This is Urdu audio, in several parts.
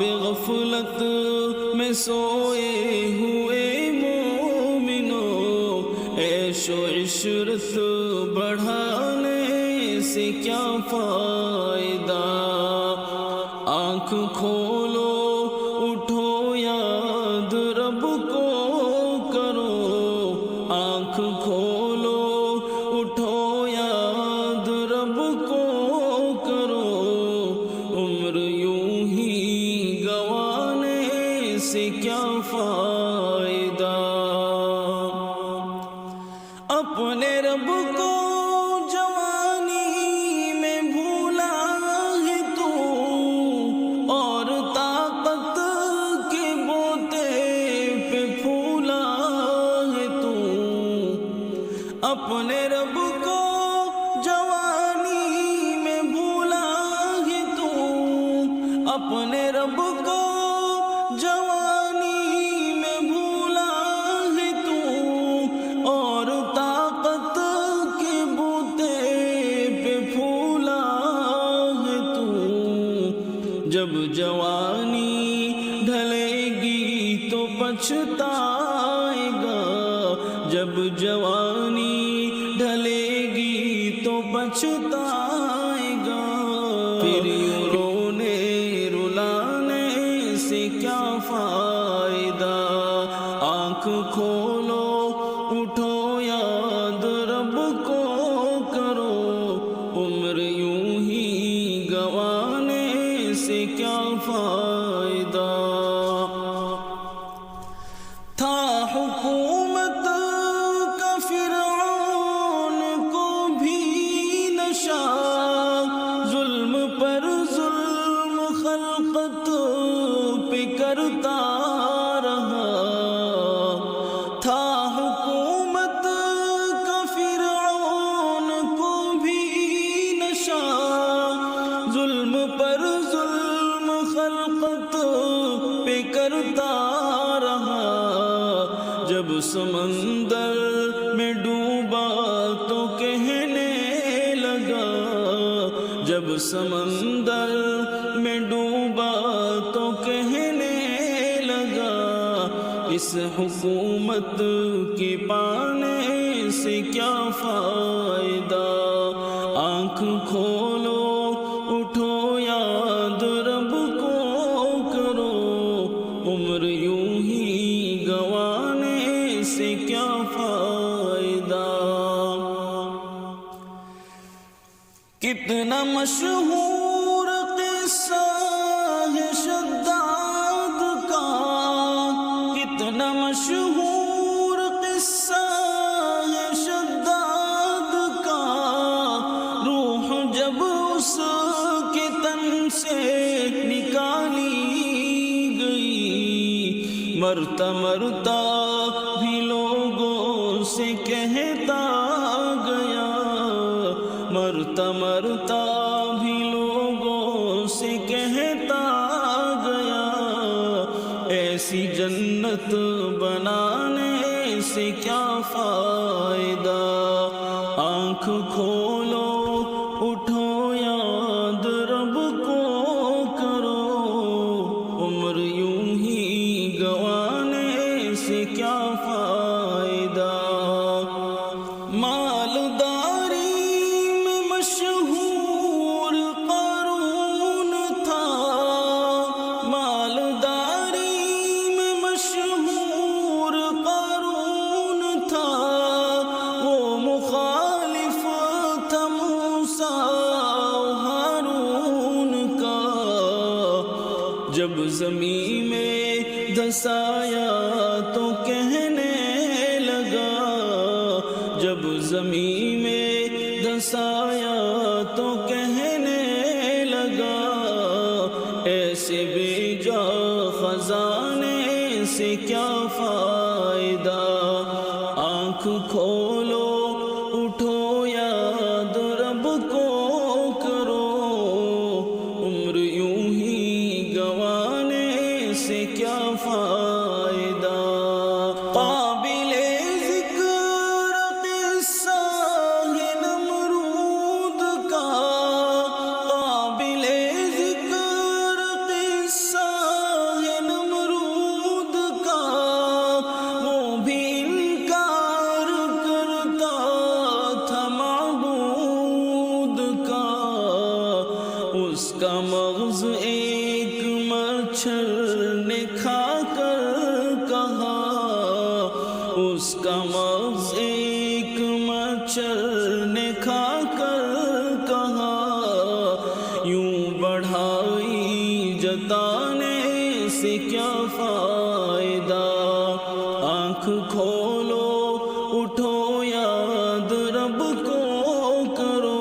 غفلت میں سوئے ہوئے مومنوں، عیش و عشرت بڑھانے سے کیا فائدہ؟ آنکھ کھولو اٹھو یاد رب کو کرو، آنکھ کھولو اٹھو یاد رب کو کرو، عمر یوں ہی گوانے سے کیا فائدہ؟ اپنے رب کو جوانی میں بھولا ہے تو، اور طاقت کے بوتے پہ پھولا ہے تو، اپنے رب کو جوانی میں بھولا ہے تو، اپنے رب کو جوانی میں بھولا ہے تو، اور طاقت کے بوتے پہ پھولا ہے تو، جب جوانی ڈھلے گی تو پچھتائے گا، جب جوانی ڈھلے گی تو پچھتائے گا، پھر یوں رونے رلانے سے کیا فائدہ؟ آنکھ کھولو اٹھو یاد رب کو کرو، عمر یوں ہی گوانے سے کیا فائدہ؟ تھا حکومت کا فرعون کو بھی نشہ، ظلم پر ظلم خلقت پہ کرتا رہا، تھا حکومت کا فرعون کو بھی نشہ، ظلم پر ظلم خلقت پہ کرتا رہا، جب سمندر میں ڈوبا تو کہنے لگا، جب سمندر میں ڈوبا تو کہنے لگا، اس حکومت کے پانے سے کیا فائدہ؟ آنکھ کھولو اٹھو یاد رب کو کرو، عمر یوں ہی گوانے سے کیا فائدہ؟ کتنا مشہور قصہ ہے شداد کا، کتنا مشہور قصہ ہے شداد کا، روح جب اس کے تن سے نکالی گئی، مرتا مرتا بھی لوگوں سے کہتا گیا، مرتا مرتا بھی لوگوں سے کہتا گیا، ایسی جنت بنانے سے کیا فائدہ؟ آنکھ کھولو اٹھو یاد رب کو کرو، عمر یوں ہی گوانے سے کیا فائدہ؟ مالداری میں مشہور قارون تھا، مالداری میں مشہور قارون تھا، وہ مخالف تھا موسیٰ و ہارون کا، جب زمین میں دھسایا تو کہنے لگا، جب زمین میں دھسایا تو کہنے لگا، ایسے بے جا خزانے سے کیا فائدہ؟ آنکھ کھولو اٹھو یاد رب کو کرو، عمر یوں ہی گوانے سے کیا فائدہ؟ قابل ذکر قصہ ہے نمرود کا، اس کا مغز ایک مچھر نے کھا کر کہا، اس کا مغز ایک مچھر نے کھا کر کہا، یوں بڑھائی جتانے سے کیا فائدہ، آنکھ کھولو اٹھو یاد رب کو کرو،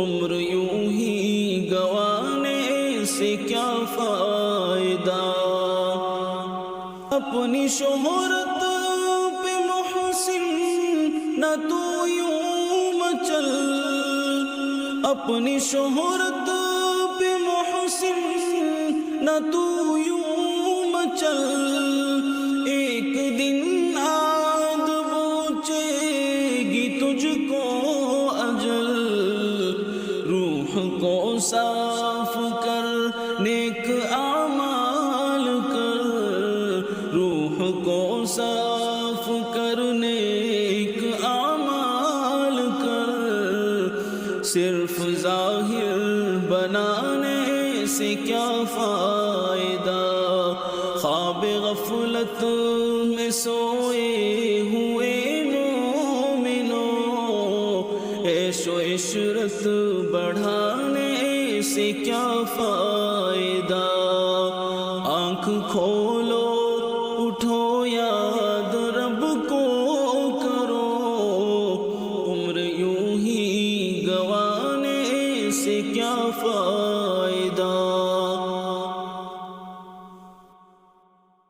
عمر یوں ہی گوانے سے کیا فائدہ، اپنی شہرت پہ محسن نہ تو یوں مچل، اپنی شہرت پہ محسن نہ تو یوں مچل، ایک دن آد بوچے گی تجھ کو اجل، روح کو صاف کر نیک اعمال کر، روح کو صاف کر نیک اعمال کر، صرف ظاہر بنانے سے کیا فائدہ، خواب غفلت میں سوئے ہوئے مومنو، عیش و عشرت بڑھانے سے کیا فائدہ، آنکھ کھولو اٹھو یاد رب کو کرو، عمر یوں ہی گوانے سے کیا فائدہ۔